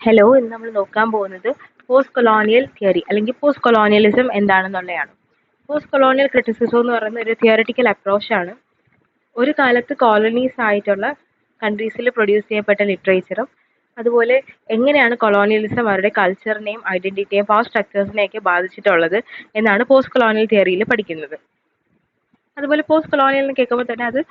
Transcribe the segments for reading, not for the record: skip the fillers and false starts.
Hello, ഇന്ന് നമ്മൾ നോക്കാൻ പോകുന്നത് പോസ്റ്റ് കൊളോണിയൽ തിയറി അല്ലെങ്കിൽ പോസ്റ്റ് കൊളോണിയലിസം എന്താണെന്നുള്ളതാണ്. പോസ്റ്റ് കൊളോണിയൽ ക്രിറ്റിസിസം എന്ന് പറയുന്ന ഒരു തിയററ്റിക്കൽ അപ്രോച്ചാണ്. ഒരു കാലത്ത് കോളനീസ് ആയിട്ടുള്ള കൺട്രീസിൽ പ്രൊഡ്യൂസ് ചെയ്യപ്പെട്ട ലിറ്ററേച്ചറും അതുപോലെ എങ്ങനെയാണ് കൊളോണിയലിസം അവരുടെ കൾച്ചറിനെയും ഐഡന്റിറ്റിയെയും പവർ സ്ട്രക്ചേഴ്സിനെയൊക്കെ ബാധിച്ചിട്ടുള്ളത് എന്നാണ് പോസ്റ്റ് കൊളോണിയൽ തിയറിയിൽ പഠിക്കുന്നത്. അതുപോലെ പോസ്റ്റ് കൊളോണിയൽ എന്ന് കേൾക്കുമ്പോൾ തന്നെ അത്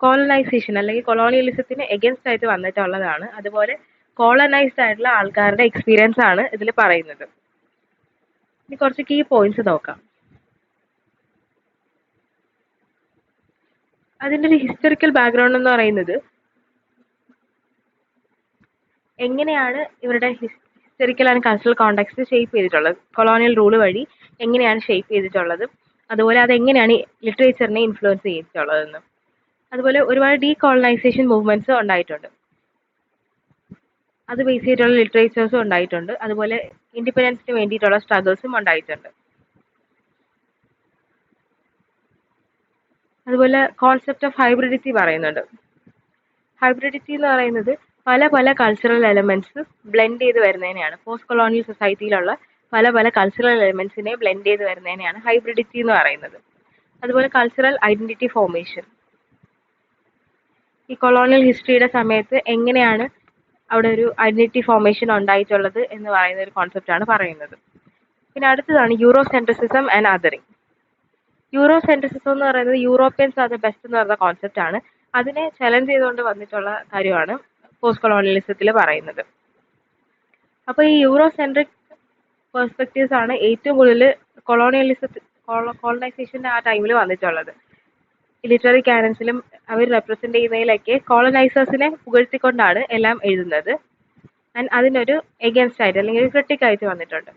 കോളനൈസേഷൻ അല്ലെങ്കിൽ കൊളോണിയലിസത്തിന് എഗൻസ്റ്റ് ആയിട്ട് വന്നിട്ടുള്ളതാണ്. അതുപോലെ കോളനൈസ്ഡ് ആയിട്ടുള്ള ആൾക്കാരുടെ എക്സ്പീരിയൻസ് ആണ് ഇതിൽ പറയുന്നത്. ഇനി കുറച്ച് കീ പോയിന്റ്സ് നോക്കാം. അതിൻ്റെ ഒരു ഹിസ്റ്ററിക്കൽ ബാക്ക്ഗ്രൗണ്ട് എന്ന് പറയുന്നത് എങ്ങനെയാണ് ഇവരുടെ historical and cultural context shape ചെയ്തിട്ടുള്ളത്, കൊളോണിയൽ റൂൾ വഴി എങ്ങനെയാണ് ഷേപ്പ് ചെയ്തിട്ടുള്ളത്, അതുപോലെ അതെങ്ങനെയാണ് ലിറ്ററേച്ചറിനെ ഇൻഫ്ലുവൻസ് ചെയ്തിട്ടുള്ളതെന്ന്. അതുപോലെ ഒരുപാട് ഡീകോളനൈസേഷൻ മൂവ്മെന്റ്സ് ഉണ്ടായിട്ടുണ്ട്. അത് ബേസ് ചെയ്തിട്ടുള്ള ലിറ്ററേച്ചേഴ്സും ഉണ്ടായിട്ടുണ്ട്. അതുപോലെ ഇൻഡിപെൻഡൻസിന് വേണ്ടിയിട്ടുള്ള സ്ട്രഗിൾസും ഉണ്ടായിട്ടുണ്ട്. അതുപോലെ കോൺസെപ്റ്റ് ഓഫ് ഹൈബ്രിഡിറ്റി പറയുന്നുണ്ട്. ഹൈബ്രിഡിറ്റി എന്ന് പറയുന്നത് പല പല കൾച്ചറൽ എലമെന്റ്സ് ബ്ലെൻഡ് ചെയ്ത് വരുന്നതിനെയാണ്. പോസ്റ്റ് കൊളോണിയൽ സൊസൈറ്റിയിലുള്ള പല പല കൾച്ചറൽ എലമെന്റ്സിനെ ബ്ലെൻഡ് ചെയ്ത് വരുന്നതിനെയാണ് ഹൈബ്രിഡിറ്റി എന്ന് പറയുന്നത്. അതുപോലെ കൾച്ചറൽ ഐഡന്റിറ്റി ഫോർമേഷൻ, ഈ കൊളോണിയൽ ഹിസ്റ്ററിയുടെ സമയത്ത് എങ്ങനെയാണ് അവിടെ ഒരു ഐഡന്റിറ്റി ഫോർമേഷൻ ഉണ്ടായിട്ടുള്ളത് എന്ന് പറയുന്ന ഒരു കോൺസെപ്റ്റാണ് പറയുന്നത്. പിന്നെ അടുത്തതാണ് യൂറോ സെൻട്രിസിസം ആൻഡ് അതറിങ്. യൂറോ സെൻട്രിസിസം എന്ന് പറയുന്നത് യൂറോപ്യൻസ് ആർ ദ ബെസ്റ്റ് എന്ന് പറയുന്ന കോൺസെപ്റ്റ് ആണ്. അതിനെ ചലഞ്ച് ചെയ്തുകൊണ്ട് വന്നിട്ടുള്ള കാര്യമാണ് പോസ്റ്റ് കൊളോണിയലിസത്തിൽ പറയുന്നത്. അപ്പോൾ ഈ യൂറോ സെൻട്രിക് പെർസ്പെക്റ്റീവ്സ് ആണ് ഏറ്റവും കൂടുതൽ കോളനൈസേഷൻ്റെ ആ ടൈമിൽ വന്നിട്ടുള്ളത്. ലിറ്റററി കാനൻസിലും അവർ റെപ്രസെന്റ് ചെയ്യുന്നതിലൊക്കെ കോളനൈസേഴ്സിനെ പുകഴ്ത്തിക്കൊണ്ടാണ് എല്ലാം എഴുതുന്നത്. ആൻഡ് അതിനൊരു എഗൻസ്റ്റ് ആയിട്ട് അല്ലെങ്കിൽ ക്രിട്ടിക് ആയിട്ട് വന്നിട്ടുണ്ട്.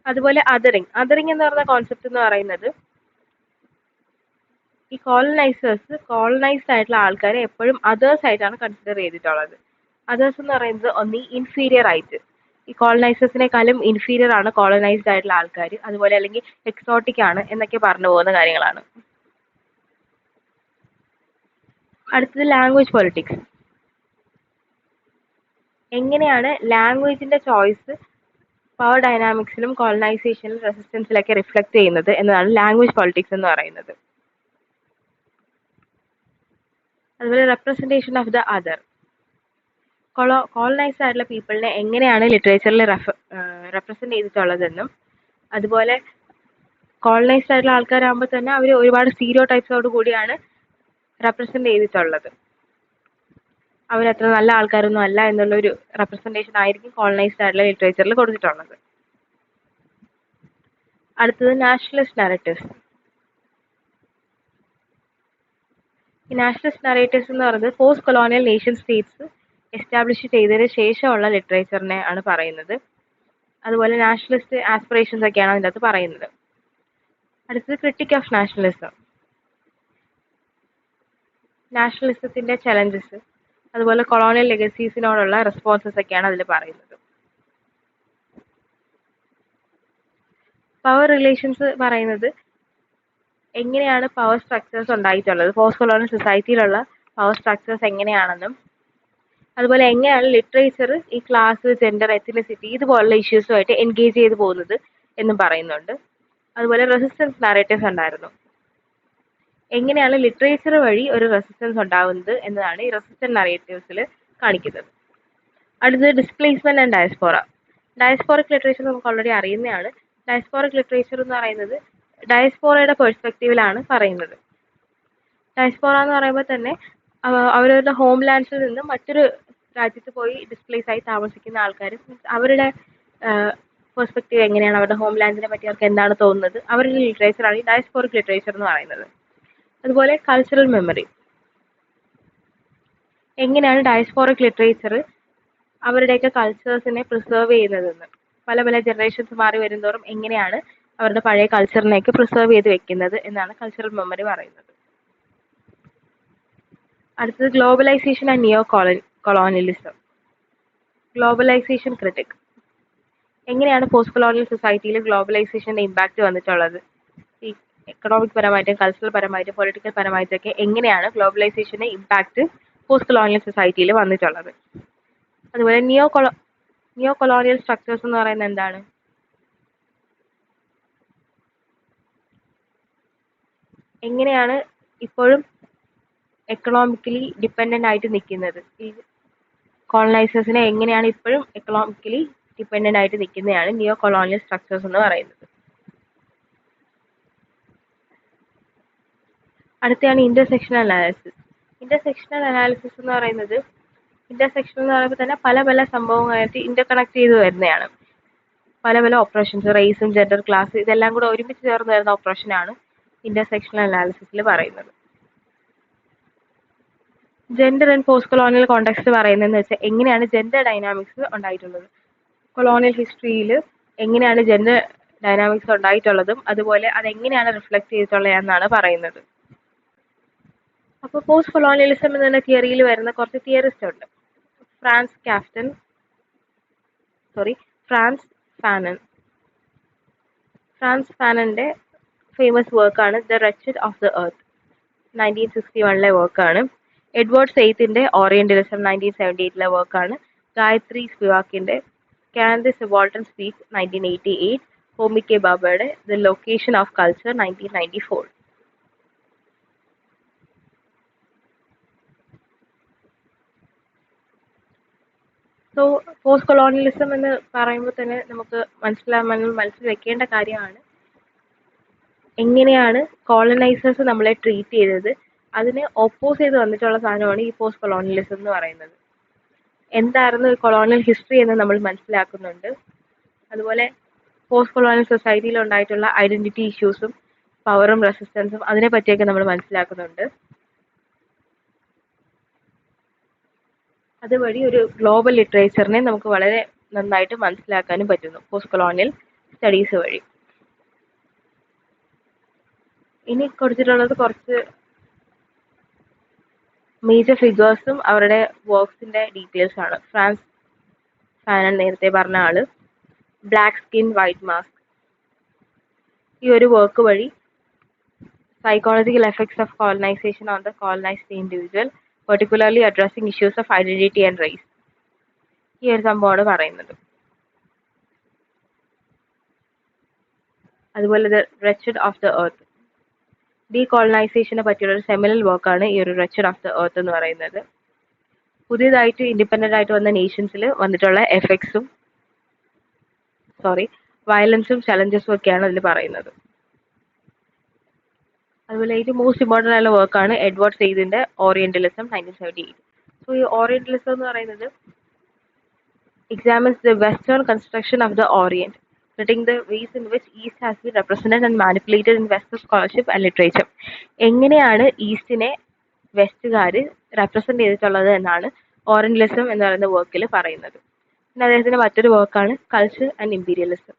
അതുപോലെ അതറിങ് എന്ന് പറയുന്ന കോൺസെപ്റ്റ് എന്ന് പറയുന്നത് ഈ കോളനൈസ്ഡ് ആയിട്ടുള്ള ആൾക്കാരെ എപ്പോഴും അതേഴ്സ് ആയിട്ടാണ് കൺസിഡർ ചെയ്തിട്ടുള്ളത്. അതേഴ്സ് എന്ന് പറയുന്നത് ഒന്നി ഇൻഫീരിയർ ആയിട്ട്, ഈ കോളനൈസേഴ്സിനെക്കാളും ഇൻഫീരിയർ ആണ് കോളനൈസ്ഡ് ആയിട്ടുള്ള ആൾക്കാർ, അതുപോലെ അല്ലെങ്കിൽ എക്സോട്ടിക് ആണ് എന്നൊക്കെ പറഞ്ഞു പോകുന്ന കാര്യങ്ങളാണ്. അടുത്തത് ലാംഗ്വേജ് പൊളിറ്റിക്സ്. എങ്ങനെയാണ് ലാംഗ്വേജിന്റെ ചോയ്സ് പവർ ഡൈനാമിക്സിലും കോളനൈസേഷനിലും റെസിസ്റ്റൻസിലൊക്കെ റിഫ്ലക്ട് ചെയ്യുന്നത് എന്നതാണ് ലാംഗ്വേജ് പൊളിറ്റിക്സ് എന്ന് പറയുന്നത്. അതുപോലെ representation of the other, colonised ആയിട്ടുള്ള പീപ്പിളിനെ എങ്ങനെയാണ് ലിറ്ററേച്ചറിൽ റെപ്രസെന്റ് ചെയ്തിട്ടുള്ളതെന്നും, അതുപോലെ കോളനൈസ്ഡ് ആയിട്ടുള്ള ആൾക്കാരാകുമ്പോൾ തന്നെ അവർ ഒരുപാട് സ്റ്റീരിയോ ടൈപ്സോട് കൂടിയാണ് റെപ്രസെന്റ് ചെയ്തിട്ടുള്ളത്. അവരത്ര നല്ല ആൾക്കാരൊന്നും അല്ല എന്നുള്ളൊരു റെപ്രസെൻറ്റേഷൻ ആയിരിക്കും കോളനൈസ്ഡ് ആയിട്ടുള്ള ലിറ്ററേച്ചറിൽ കൊടുത്തിട്ടുള്ളത്. അടുത്തത് നാഷണലിസ്റ്റ് നറേറ്റീവ്സ്. ഈ നാഷണലിസ്റ്റ് നറേറ്റീവ്സ് എന്ന് പറയുന്നത് post colonial nation States establish ചെയ്തതിന് ശേഷമുള്ള ലിറ്ററേച്ചറിനെ ആണ് പറയുന്നത്. അതുപോലെ നാഷണലിസ്റ്റ് ആസ്പിറേഷൻസ് ഒക്കെയാണ് അതിൻ്റെ അകത്ത് പറയുന്നത്. അടുത്തത് ക്രിട്ടിക് ഓഫ് നാഷണലിസം. നാഷണലിസത്തിന്റെ ചലഞ്ചസ്, അതുപോലെ കൊളോണിയൽ ലെഗസീസിനോടുള്ള റെസ്പോൺസസ് ഒക്കെയാണ് അതിൽ പറയുന്നത്. പവർ റിലേഷൻസ് പറയുന്നത് എങ്ങനെയാണ് പവർ സ്ട്രക്ചേഴ്സ് ഉണ്ടായിട്ടുള്ളത്, പോസ്റ്റ് കൊളോണിയൽ സൊസൈറ്റിയിലുള്ള പവർ സ്ട്രക്ചേഴ്സ് എങ്ങനെയാണെന്നും, അതുപോലെ എങ്ങനെയാണ് ലിറ്ററേച്ചർ ഈ ക്ലാസ്, ജെൻഡർ, എത്നിസിറ്റി ഇതുപോലുള്ള ഇഷ്യൂസുമായിട്ട് എൻഗേജ് ചെയ്ത് പോകുന്നത് എന്നും പറയുന്നുണ്ട്. അതുപോലെ റെസിസ്റ്റൻസ് നാരേറ്റീവ്സ് ഉണ്ടായിരുന്നു. എങ്ങനെയാണ് ലിറ്ററേച്ചർ വഴി ഒരു റെസിസ്റ്റൻസ് ഉണ്ടാകുന്നത് എന്നതാണ് ഈ റെസിസ്റ്റൻസ് നറേറ്റീവ്സിൽ കാണിക്കുന്നത്. അടുത്തത് displacement and diaspora. Diasporic literature നമുക്ക് ഓൾറെഡി അറിയുന്നതാണ്. ഡയസ്പോറിക് ലിറ്ററേച്ചർ എന്ന് പറയുന്നത് ഡയസ്പോറയുടെ പെർസ്പെക്റ്റീവിലാണ് പറയുന്നത്. ഡയസ്പോറ എന്ന് പറയുമ്പോൾ തന്നെ അവരവരുടെ ഹോം ലാൻഡ്സിൽ നിന്ന് മറ്റൊരു രാജ്യത്ത് പോയി ഡിസ്പ്ലേസ് ആയി താമസിക്കുന്ന ആൾക്കാർ, അവരുടെ പെർസ്പെക്റ്റീവ് എങ്ങനെയാണ്, അവരുടെ ഹോം ലാൻഡിനെ പറ്റി അവർക്ക് എന്താണ് തോന്നുന്നത്, അവരുടെ ലിറ്ററേച്ചറാണ് ഈ ഡയസ്പോറിക് ലിറ്ററേച്ചർ എന്ന് പറയുന്നത്. അതുപോലെ കൾച്ചറൽ മെമ്മറി, എങ്ങനെയാണ് ഡയസ്പോറിക് ലിറ്ററേച്ചർ അവരുടെയൊക്കെ കൾച്ചേഴ്സിനെ പ്രിസർവ് ചെയ്യുന്നതെന്ന്, പല പല ജനറേഷൻസ് മാറി വരുന്നതോറും എങ്ങനെയാണ് അവരുടെ പഴയ കൾച്ചറിനെയൊക്കെ പ്രിസർവ് ചെയ്ത് വെക്കുന്നത് എന്നാണ് കൾച്ചറൽ മെമ്മറി പറയുന്നത്. അടുത്തത് globalisation and neo colonialism. Globalisation critic, എങ്ങനെയാണ് പോസ്റ്റ് കൊളോണിയൽ സൊസൈറ്റിയിൽ ഗ്ലോബലൈസേഷന്റെ ഇമ്പാക്റ്റ് വന്നിട്ടുള്ളത്, ഈ എക്കണോമിക് പരമായിട്ടും കൾച്ചറൽ പരമായിട്ടും പൊളിറ്റിക്കൽ പരമായിട്ടൊക്കെ എങ്ങനെയാണ് ഗ്ലോബലൈസേഷന്റെ ഇമ്പാക്റ്റ് പോസ്റ്റ് കൊളോണിയൽ സൊസൈറ്റിയിൽ വന്നിട്ടുള്ളത്. അതുപോലെ നിയോ കൊളോണിയൽ സ്ട്രക്ചേഴ്സ് എന്ന് പറയുന്നത് എന്താണ്? എങ്ങനെയാണ് ഇപ്പോഴും എക്കണോമിക്കലി ഡിപ്പെൻഡന്റ് ആയിട്ട് നിൽക്കുന്നത്? ഈ കോളനൈസേഴ്സിനെ എങ്ങനെയാണ് ഇപ്പോഴും എക്കണോമിക്കലി ഡിപ്പെൻഡന്റ് ആയിട്ട് നിൽക്കുന്നതാണ് നിയോ കൊളോണിയൽ സ്ട്രക്ചേഴ്സ് എന്ന് പറയുന്നത്. അടുത്തയാണ് ഇന്റർസെക്ഷണൽ അനാലിസിസ്. ഇന്റർസെക്ഷണൽ അനാലിസിസ് എന്ന് പറയുന്നത് ഇന്റർസെക്ഷൻ എന്ന് പറയുമ്പോൾ തന്നെ പല പല സംഭവങ്ങളായിട്ട് ഇന്റർകണക്ട് ചെയ്ത് വരുന്നതാണ്. പല പല ഓപ്പറേഷൻസ്, റേസും ജെൻഡർ, ക്ലാസ് ഇതെല്ലാം കൂടെ ഒരുമിച്ച് ചേർന്ന് വരുന്ന ഓപ്പറേഷനാണ് ഇന്റർസെക്ഷണൽ അനാലിസിസിൽ പറയുന്നത്. Gender and post colonial context പറയുന്നതെന്ന് വെച്ചാൽ എങ്ങനെയാണ് ജെൻഡർ ഡൈനാമിക്സ് ഉണ്ടായിട്ടുള്ളത്, കൊളോണിയൽ ഹിസ്റ്ററിയിൽ എങ്ങനെയാണ് ജെൻഡർ ഡൈനാമിക്സ് ഉണ്ടായിട്ടുള്ളതും അതുപോലെ അതെങ്ങനെയാണ് റിഫ്ലക്ട് ചെയ്തിട്ടുള്ളതെന്നാണ് പറയുന്നത്. അപ്പോൾ പോസ്റ്റ് കൊളോണിയലിസം എന്ന തിയറിയിൽ വരുന്ന കുറച്ച് തിയറിസ്റ്റ് ഉണ്ട്. ഫ്രാൻസ് ഫാനന്റെ ഫേമസ് വർക്കാണ് the wretched of the earth, 1961 വർക്കാണ്. എഡ്വേർഡ് സെയ്ത്തിന്റെ ഓറിയന്റലിസം 1978 വർക്കാണ്. ഗായത്രി സ്പിവാക്കിന്റെ can the subaltern speak 1988, Homi K ബാബയുടെ the location of culture 1994. So post colonialism എന്ന് പറയുമ്പോൾ തന്നെ നമുക്ക് മനസ്സിൽ വെക്കേണ്ട കാര്യമാണ് എങ്ങനെയാണ് കോളനൈസേഴ്സ് നമ്മളെ ട്രീറ്റ് ചെയ്തത്. അതിനെ ഓപ്പോസ് ചെയ്ത് വന്നിട്ടുള്ള സാധനമാണ് ഈ പോസ്റ്റ് കൊളോണിയലിസം എന്ന് പറയുന്നത്. എന്തായിരുന്നു കൊളോണിയൽ ഹിസ്റ്ററി എന്ന് നമ്മൾ മനസ്സിലാക്കുന്നുണ്ട്. അതുപോലെ പോസ്റ്റ് കൊളോണിയൽ സൊസൈറ്റിയിൽ ഉണ്ടായിട്ടുള്ള ഐഡന്റിറ്റി ഇഷ്യൂസും പവറും റെസിസ്റ്റൻസും അതിനെ പറ്റിയൊക്കെ നമ്മൾ മനസ്സിലാക്കുന്നുണ്ട്. അതുവഴി ഒരു ഗ്ലോബൽ ലിറ്ററേച്ചറിനെ നമുക്ക് വളരെ നന്നായിട്ട് മനസ്സിലാക്കാനും പറ്റുന്നു പോസ്റ്റ് കൊളോണിയൽ സ്റ്റഡീസ് വഴി. ഇനി കൊടുത്തിട്ടുള്ളത് കുറച്ച് മേജർ ഫിഗേഴ്സും അവരുടെ വർക്ക്സിന്റെ ഡീറ്റെയിൽസ് ആണ്. ഫ്രാൻസ് ഫാനൻ നേരത്തെ പറഞ്ഞ ആള്, ബ്ലാക്ക് സ്കിൻ വൈറ്റ് മാസ്ക്, ഈ ഒരു വർക്ക് വഴി psychological effects of colonisation on the colonised individual, particularly addressing issues of identity and race, ഈ ഒരു സംഭവമാണ് പറയുന്നത്. അതുപോലെ the wretched of the earth, ഡീകോളനൈസേഷനെ പറ്റിയുള്ള ഒരു സെമിനൽ വർക്കാണ് ഈ ഒരു റെച്ചഡ് ഓഫ് ദ എർത്ത് എന്ന് പറയുന്നത്. പുതിയതായിട്ട് ഇൻഡിപെൻഡന്റ് ആയിട്ട് വന്ന നേഷൻസിൽ വന്നിട്ടുള്ള എഫക്ട്സും വയലൻസും ചലഞ്ചസും ഒക്കെയാണ് അതിൽ പറയുന്നത്. അതുപോലെ ഇത് മോസ്റ്റ് ഇമ്പോർട്ടൻ്റ് ആയുള്ള വർക്കാണ് എഡ്വേർഡ് സെയ്ദിന്റെ ഓറിയന്റലിസം 1978. സോ ഈ ഓറിയന്റലിസം എന്ന് പറയുന്നത് examines the western construction of the Orient, critiquing the ways in which East has been represented and manipulated in Western scholarship and literature. എങ്ങനെയാണ് ഈസ്റ്റിനെ വെസ്റ്റുകാർ റെപ്രസെന്റ് ചെയ്തിട്ടുള്ളത് എന്നാണ് ഓറിയന്റലിസം എന്ന് പറയുന്ന വർക്കിൽ പറയുന്നത്. പിന്നെ അദ്ദേഹത്തിന്റെ മറ്റൊരു വർക്കാണ് കൾച്ചർ ആൻഡ് ഇമ്പീരിയലിസം.